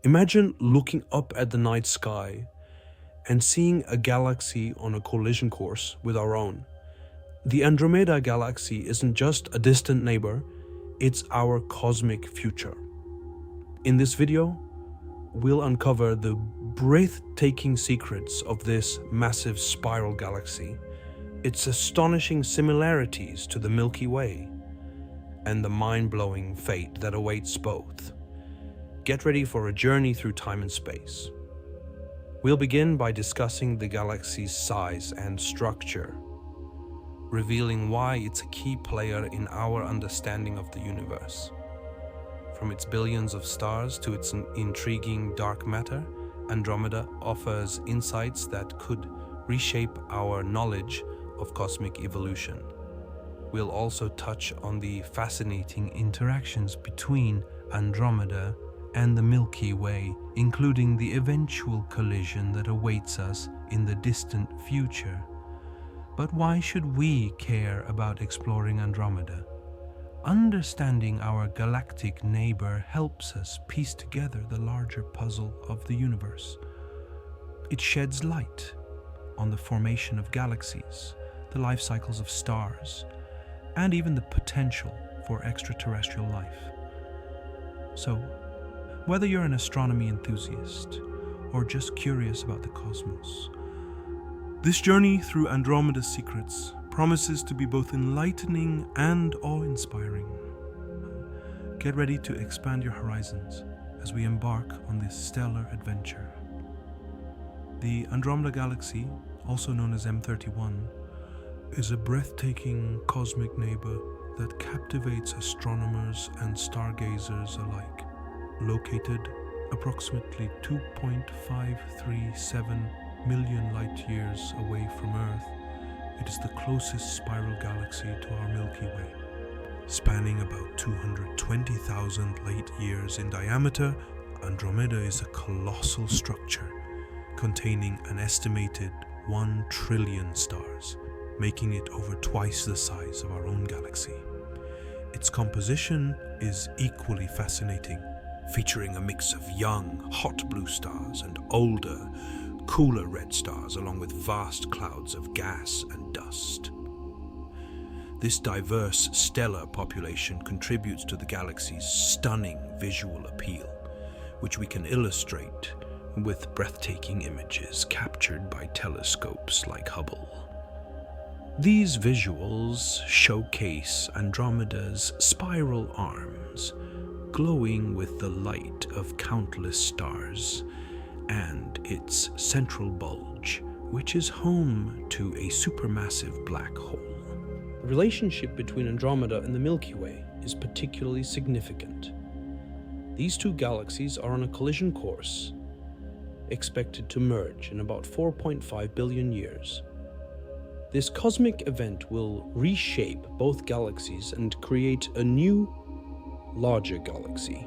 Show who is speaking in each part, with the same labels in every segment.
Speaker 1: Imagine looking up at the night sky and seeing a galaxy on a collision course with our own. The Andromeda Galaxy isn't just a distant neighbor, it's our cosmic future. In this video, we'll uncover the breathtaking secrets of this massive spiral galaxy, its astonishing similarities to the Milky Way, and the mind-blowing fate that awaits both. Get ready for a journey through time and space. We'll begin by discussing the galaxy's size and structure, revealing why it's a key player in our understanding of the universe. From its billions of stars to its intriguing dark matter, Andromeda offers insights that could reshape our knowledge of cosmic evolution. We'll also touch on the fascinating interactions between Andromeda and the Milky Way, including the eventual collision that awaits us in the distant future. But why should we care about exploring Andromeda? Understanding our galactic neighbor helps us piece together the larger puzzle of the universe. It sheds light on the formation of galaxies, the life cycles of stars, and even the potential for extraterrestrial life. So, whether you're an astronomy enthusiast or just curious about the cosmos, this journey through Andromeda's secrets promises to be both enlightening and awe-inspiring. Get ready to expand your horizons as we embark on this stellar adventure. The Andromeda Galaxy, also known as M31, is a breathtaking cosmic neighbor that captivates astronomers and stargazers alike. Located approximately 2.537 million light-years away from Earth, it is the closest spiral galaxy to our Milky Way. Spanning about 220,000 light-years in diameter, Andromeda is a colossal structure containing an estimated 1 trillion stars, making it over twice the size of our own galaxy. Its composition is equally fascinating, featuring a mix of young, hot blue stars and older, cooler red stars, along with vast clouds of gas and dust. This diverse stellar population contributes to the galaxy's stunning visual appeal, which we can illustrate with breathtaking images captured by telescopes like Hubble. These visuals showcase Andromeda's spiral arms, glowing with the light of countless stars, and its central bulge, which is home to a supermassive black hole. The relationship between Andromeda and the Milky Way is particularly significant. These two galaxies are on a collision course, expected to merge in about 4.5 billion years. This cosmic event will reshape both galaxies and create a new, larger galaxy.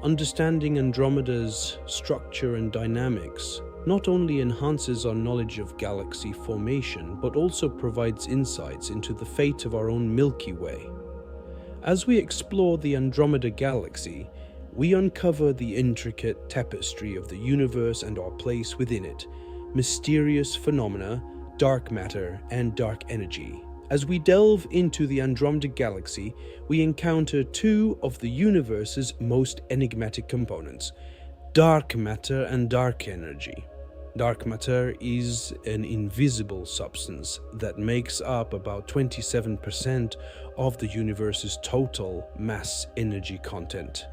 Speaker 1: Understanding Andromeda's structure and dynamics not only enhances our knowledge of galaxy formation, but also provides insights into the fate of our own Milky Way. As we explore the Andromeda Galaxy, we uncover the intricate tapestry of the universe and our place within it, mysterious phenomena, dark matter, and dark energy. As we delve into the Andromeda Galaxy, we encounter two of the universe's most enigmatic components: dark matter and dark energy. Dark matter is an invisible substance that makes up about 27% of the universe's total mass energy content.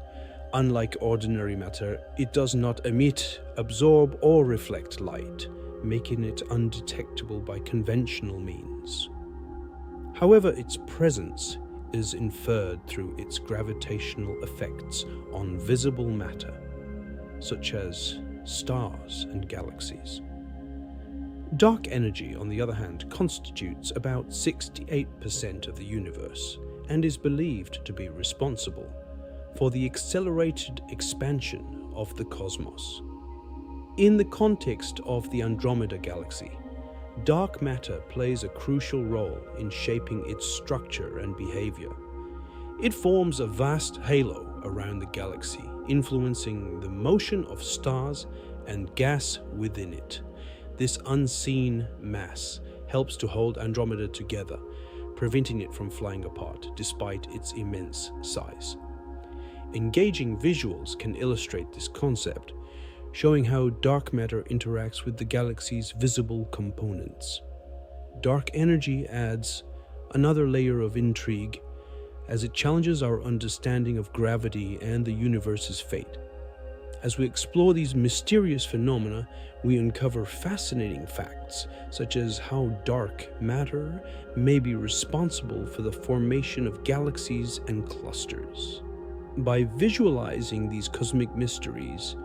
Speaker 1: Unlike ordinary matter, it does not emit, absorb, or reflect light, making it undetectable by conventional means. However, its presence is inferred through its gravitational effects on visible matter, such as stars and galaxies. Dark energy, on the other hand, constitutes about 68% of the universe and is believed to be responsible for the accelerated expansion of the cosmos. In the context of the Andromeda Galaxy, dark matter plays a crucial role in shaping its structure and behavior. It forms a vast halo around the galaxy,
Speaker 2: influencing the motion of stars and gas within it. This unseen mass helps to hold Andromeda together, preventing it from flying apart despite its immense size. Engaging visuals can illustrate this concept, showing how dark matter interacts with the galaxy's visible components. Dark energy adds another layer of intrigue as it challenges our understanding of gravity and the universe's fate. As we explore these mysterious phenomena, we uncover fascinating facts, such as how dark matter may be responsible for the formation of galaxies and clusters. By visualizing these cosmic mysteries,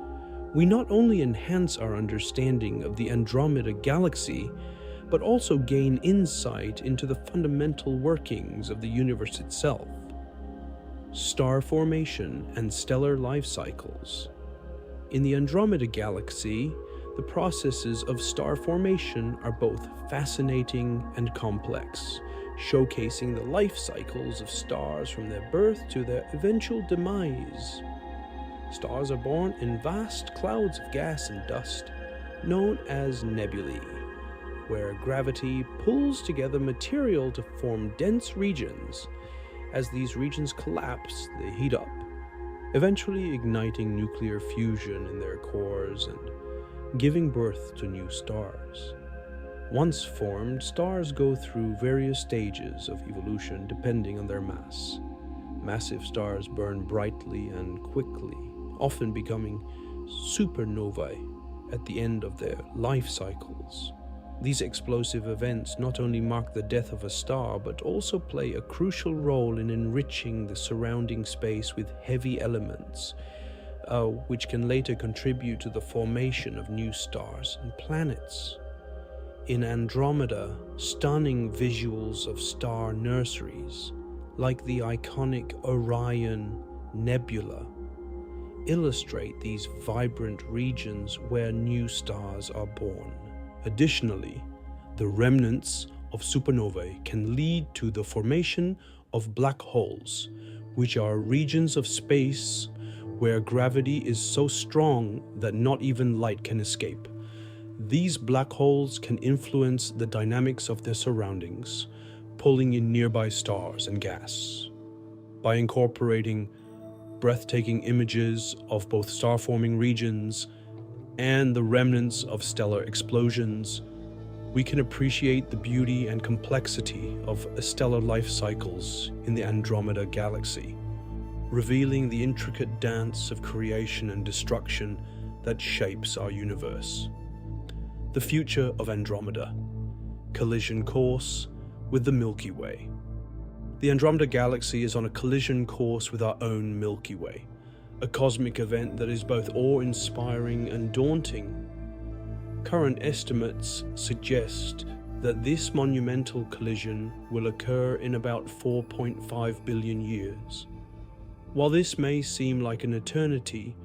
Speaker 2: we not only enhance our understanding of the Andromeda Galaxy, but also gain insight into the fundamental workings of the universe itself. Star formation and stellar life cycles. In the Andromeda Galaxy, the processes of star formation are both fascinating and complex, showcasing the life cycles of stars from their birth to their eventual demise. Stars are born in vast clouds of gas and dust, known as nebulae, where gravity pulls together material to form dense regions. As these regions collapse, they heat up, eventually igniting nuclear fusion in their cores and giving birth to new stars. Once formed, stars go through various stages of evolution depending on their mass. Massive stars burn brightly and quickly, often becoming supernovae at the end of their life cycles. These explosive events not only mark the death of a star, but also play a crucial role in enriching the surrounding space with heavy elements, which can later contribute to the formation of new stars and planets. In Andromeda, stunning visuals of star nurseries, like the iconic Orion Nebula, illustrate these vibrant regions where new stars are born. Additionally, the remnants of supernovae can lead to the formation of black holes, which are regions of space where gravity is so strong that not even light can escape. These black holes can influence the dynamics of their surroundings, pulling in nearby stars and gas. By incorporating breathtaking images of both star-forming regions and the remnants of stellar explosions, we can appreciate the beauty and complexity of stellar life cycles in the Andromeda Galaxy, revealing the intricate dance of creation and destruction that shapes our universe. The future of Andromeda: collision course with the Milky Way. The Andromeda Galaxy is on a collision course with our own Milky Way, a cosmic event that is both awe-inspiring and daunting. Current estimates suggest that this monumental collision will occur in about 4.5 billion years. While this may seem like an eternity,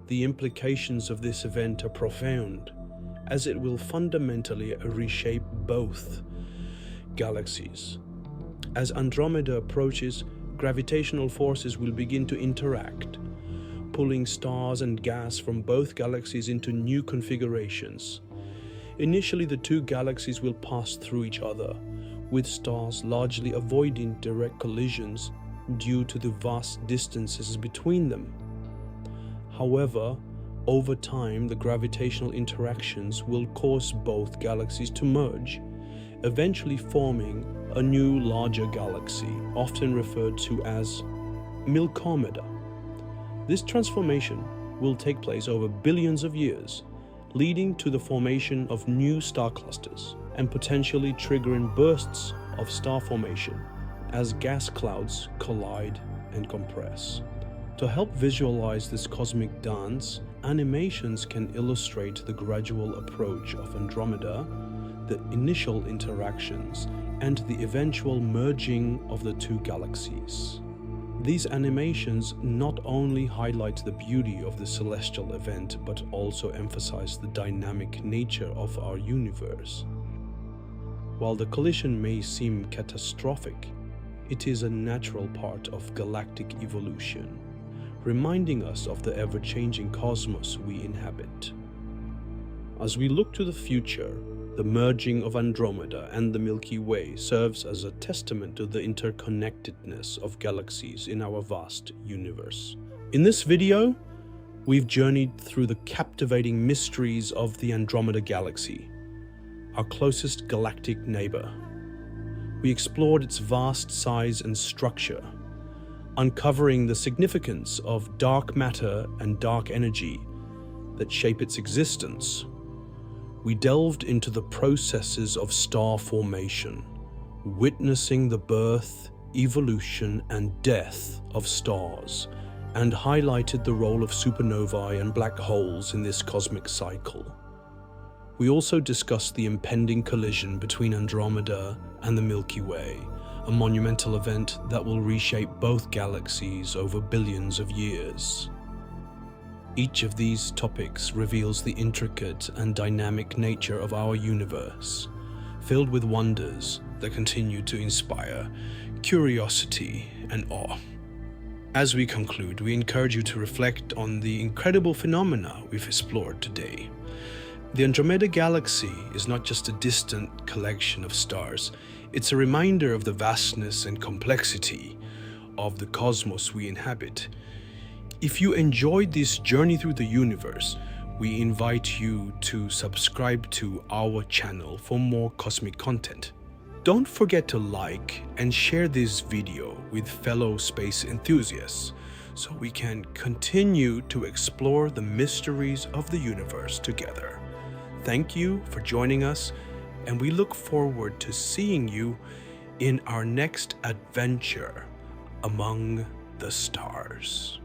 Speaker 2: the implications of this event are profound, as it will fundamentally reshape both galaxies. As Andromeda approaches, gravitational forces will begin to interact, pulling stars and gas from both galaxies into new configurations. Initially, the two galaxies will pass through each other, with stars largely avoiding direct collisions due to the vast distances between them. However, over time, the gravitational interactions will cause both galaxies to merge, eventually forming a new larger galaxy, often referred to as Milkomeda. This transformation will take place over billions of years, leading to the formation of new star clusters and potentially triggering bursts of star formation as gas clouds collide and compress. To help visualize this cosmic dance, animations can illustrate the gradual approach of Andromeda, the initial interactions, and the eventual merging of the two galaxies. These animations not only highlight the beauty of the celestial event, but also emphasize the dynamic nature of our universe. While the collision may seem catastrophic, it is a natural part of galactic evolution, reminding us of the ever-changing cosmos we inhabit. As we look to the future, the merging of Andromeda and the Milky Way serves as a testament to the interconnectedness of galaxies in our vast universe. In this video, we've journeyed through the captivating mysteries of the Andromeda Galaxy, our closest galactic neighbor. We explored its vast size and structure, uncovering the significance of dark matter and dark energy that shape its existence. We delved into the processes of star formation, witnessing the birth, evolution, and death of stars, and highlighted the role of supernovae and black holes in this cosmic cycle. We also discussed the impending collision between Andromeda and the Milky Way, a monumental event that will reshape both galaxies over billions of years. Each of these topics reveals the intricate and dynamic nature of our universe, filled with wonders that continue to inspire curiosity and awe. As we conclude, we encourage you to reflect on the incredible phenomena we've explored today. The Andromeda Galaxy is not just a distant collection of stars, it's a reminder of the vastness and complexity of the cosmos we inhabit. If you enjoyed this journey through the universe, we invite you to subscribe to our channel for more cosmic content. Don't forget to like and share this video with fellow space enthusiasts so we can continue to explore the mysteries of the universe together. Thank you for joining us, and we look forward to seeing you in our next adventure among the stars.